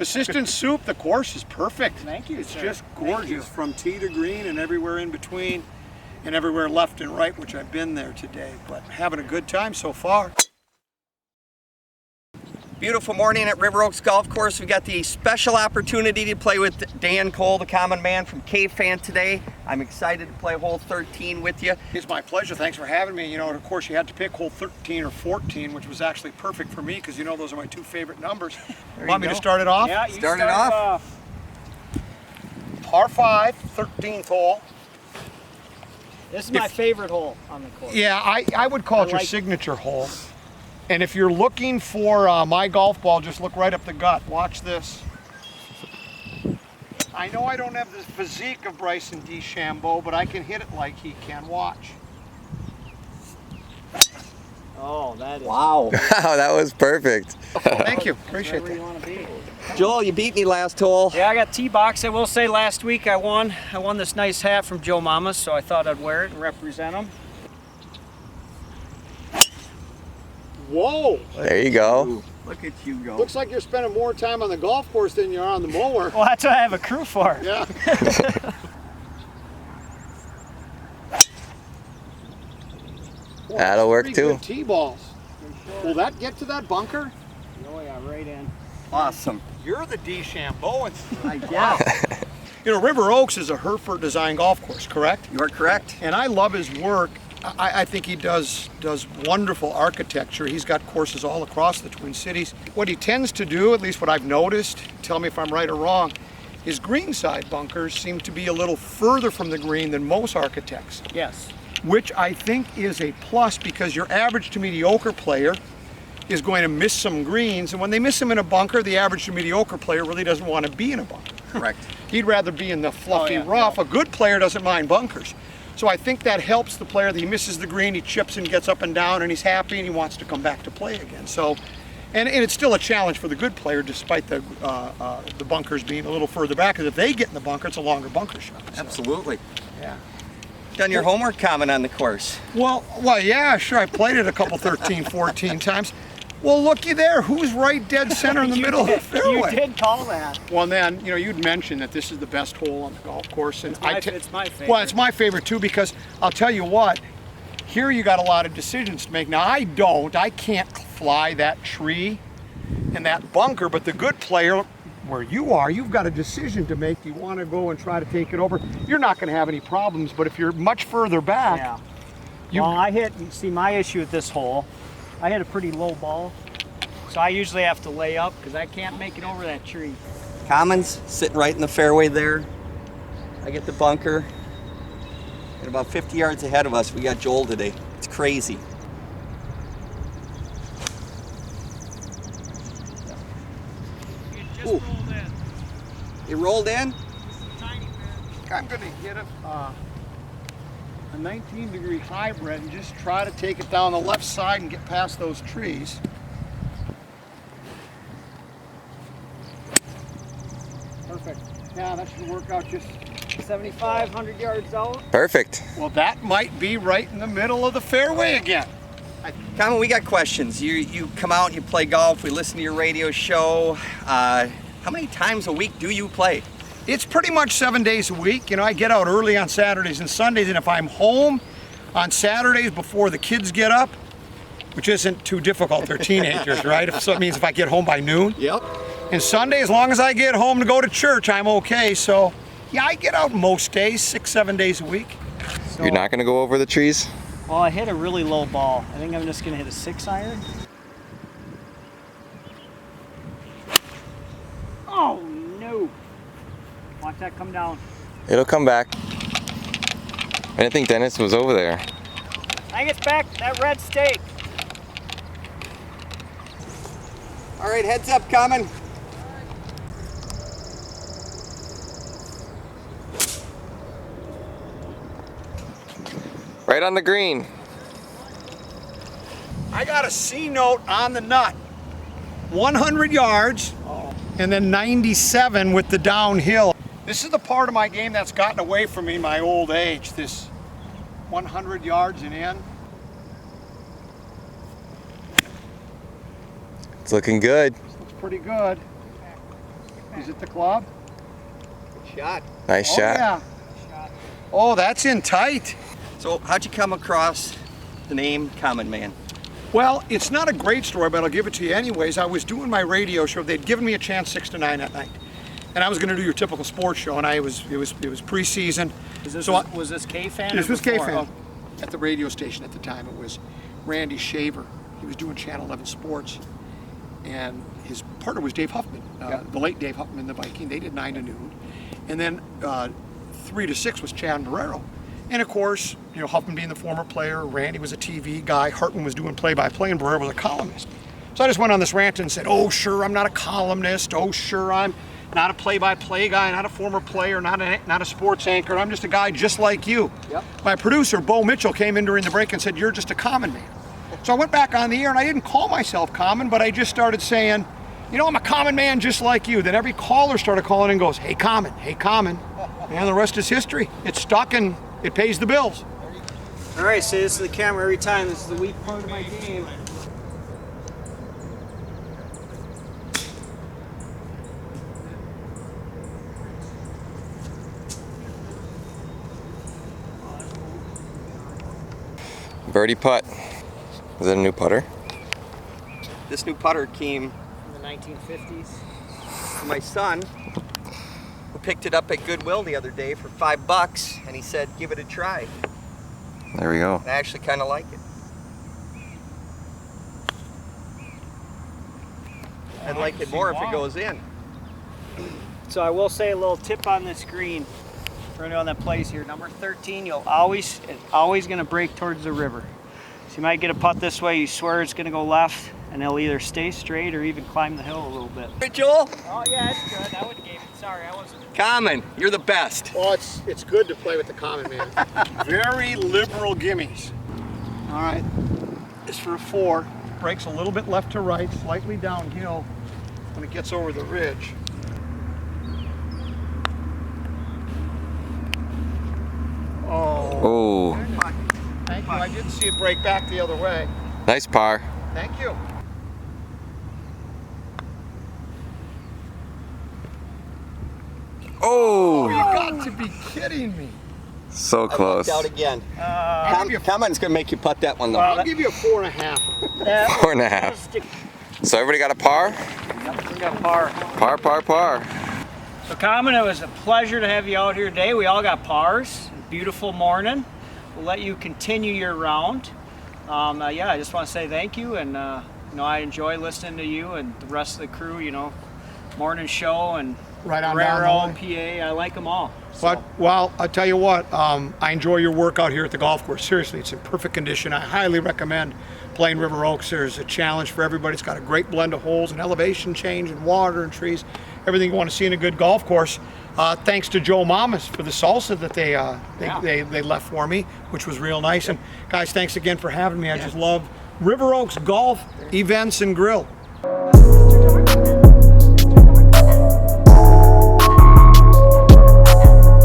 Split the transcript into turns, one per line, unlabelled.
Assistant Soup, the course is perfect.
Thank you,
It's
sir.
just gorgeous from tee to green and everywhere in between and everywhere left and right, which I've been there today, but having a good time so far.
Beautiful morning at River Oaks Golf Course. We got the special opportunity to play with Dan Cole, the common man from KFAN today. I'm excited to play hole 13 with you.
It's my pleasure. Thanks for having me. You know, and of course, you had to pick hole 13 or 14, which was actually perfect for me because you know those are my two favorite numbers. Want me to start it off?
Yeah, you
Start it off.
Par 5, 13th hole.
This is my favorite hole on the course.
Yeah, I would call it your signature hole. And if you're looking for my golf ball, just look right up the gut. Watch this. I know I don't have the physique of Bryson DeChambeau, but I can hit it like he can. Watch.
Oh, that is.
Wow.
Wow, that was perfect.
Thank you. Appreciate
where
that.
you want to be.
Joel, you beat me last hole.
Yeah, I got T-box. I will say last week I won. I won this nice hat from Joe Mamas, so I thought I'd wear it and represent him.
Whoa!
There you go.
Look at you go.
Looks like you're spending more time on the golf course than you are on the mower.
Well, that's what I have a crew for.
Yeah. Boy,
That'll work
three
too.
good T-balls. Will that get to that bunker?
Oh yeah, right in.
Awesome.
You're the DeChambeau.
I guess.
You know, River Oaks is a Hereford design golf course, correct?
You are correct.
And I love his work. I think he does wonderful architecture. He's got courses all across the Twin Cities. What he tends to do, at least what I've noticed, tell me if I'm right or wrong, his greenside bunkers seem to be a little further from the green than most architects.
Yes.
Which I think is a plus because your average to mediocre player is going to miss some greens, and when they miss them in a bunker, the average to mediocre player really doesn't want to be in a bunker.
Correct.
He'd rather be in the fluffy rough. A good player doesn't mind bunkers. So I think that helps the player that he misses the green, he chips and gets up and down, and he's happy and he wants to come back to play again. So, and it's still a challenge for the good player despite the bunkers being a little further back, because if they get in the bunker, it's a longer bunker shot. So,
Absolutely.
yeah.
Done your homework comment on the course.
Well, yeah, sure. I played it a couple 13, 14 times. Well, looky there. Who's right dead center in the middle of the fairway?
You did call that.
Well, then, you know, you'd mentioned that this is the best hole on the golf course. And
It's my favorite.
Well, it's my favorite too, because I'll tell you what, here you got a lot of decisions to make. Now, I can't fly that tree in that bunker, but the good player, where you are, you've got a decision to make. Do you want to go and try to take it over? You're not going to have any problems, but if you're much further back,
Yeah. Well, you see, my issue with this hole, I hit a pretty low ball, so I usually have to lay up because I can't make it over that tree.
Commons sitting right in the fairway there. I get the bunker. And about 50 yards ahead of us, we got Joel today. It's crazy.
It just
Ooh.
rolled in.
It rolled in?
Tiny bit.
I'm going to hit a 19-degree hybrid and just try to take it down the left side and get past those trees. Perfect. Yeah, that should work out just
75, 100 yards out.
Perfect.
well. That might be right in the middle of the fairway again.
Common, we got questions. You come out and you play golf. We listen to your radio show. How many times a week do you play?
It's pretty much 7 days a week. You know, I get out early on Saturdays and Sundays, and if I'm home on Saturdays before the kids get up, which isn't too difficult, they're teenagers, right? So it means if I get home by noon.
Yep.
And Sunday, as long as I get home to go to church, I'm okay. So, yeah, I get out most days, 6, 7 days a week.
You're not going to go over the trees?
Well, I hit a really low ball. I think I'm just going to hit a 6-iron. Oh, no. Watch that come down.
It'll come back. I didn't think Dennis was over there.
I think it's back, that red stake.
All right, heads up, Common.
Right on the green.
I got a C note on the nut. 100 yards, and then 97 with the downhill. This is the part of my game that's gotten away from me in my old age, this 100 yards and in.
It's looking good.
Looks pretty good. Is it the club?
Good shot.
Nice
Oh,
shot.
yeah. Oh, that's in tight.
So how'd you come across the name Common Man?
Well, it's not a great story, but I'll give it to you anyways. I was doing my radio show. They'd given me a chance 6 to 9 at night. And I was going to do your typical sports show, and it was preseason.
Was this KFAN?
This was
before?
KFAN. At the radio station at the time, it was Randy Shaver. He was doing Channel 11 Sports, and his partner was Dave Huffman, the late Dave Huffman, the Viking. They did 9 to noon, and then 3 to 6 was Chad Marrero. And of course, you know, Huffman being the former player, Randy was a TV guy, Hartman was doing play-by-play, and Barrera was a columnist. So I just went on this rant and said, oh, sure, I'm not a columnist. Oh, sure, I'm not a play-by-play guy, not a former player, not a sports anchor. I'm just a guy just like you.
Yep.
My producer, Bo Mitchell, came in during the break and said, you're just a common man. So I went back on the air, and I didn't call myself common, but I just started saying, you know, I'm a common man just like you. Then every caller started calling and goes, hey, common, hey, common. And the rest is history. It's stuck, and it pays the bills.
All right, say this to the camera every time. This is the weak part of my game.
Birdie putt. Is it a new putter?
This new putter came
In the 1950s.
from my son, who picked it up at Goodwill the other day for $5, and he said, give it a try.
There we go.
And I actually kind of like it. I'd like it more if it goes in.
So I will say a little tip on this green for anyone that plays here. Number 13, it's always going to break towards the river. So you might get a putt this way, you swear it's going to go left, and it'll either stay straight or even climb the hill a little bit.
Hey, Joel?
Oh yeah, it's good. I wouldn't give it. Sorry, I wasn't.
Common, you're the best.
Well, it's good to play with the common man. Very liberal gimmies. All right, this for a 4. Breaks a little bit left to right, slightly downhill when it gets over the ridge.
Oh,
Thank you. I didn't see it break back the other way.
nice par.
Thank you.
Oh,
You got to be kidding me.
so
I
close.
lucked out again.
I'll give you
Common's going to make you putt that one, though.
I'll give you a 4.5.
4.5. So everybody got a par?
We got par.
Par, par, par.
So Common, it was a pleasure to have you out here today. We all got pars. Beautiful morning. We'll let you continue your round. Yeah, I just want to say thank you, and you know, I enjoy listening to you and the rest of the crew. You know, morning show and
Right on down the
Guerrero,
line.
PA. I like them all.
But, well, I'll tell you what, I enjoy your work out here at the golf course. Seriously, it's in perfect condition. I highly recommend playing River Oaks. There's a challenge for everybody. It's got a great blend of holes and elevation change and water and trees, everything you want to see in a good golf course. Thanks to Joe Mamas for the salsa that they left for me, which was real nice. And guys, thanks again for having me. I just love River Oaks golf events and grill.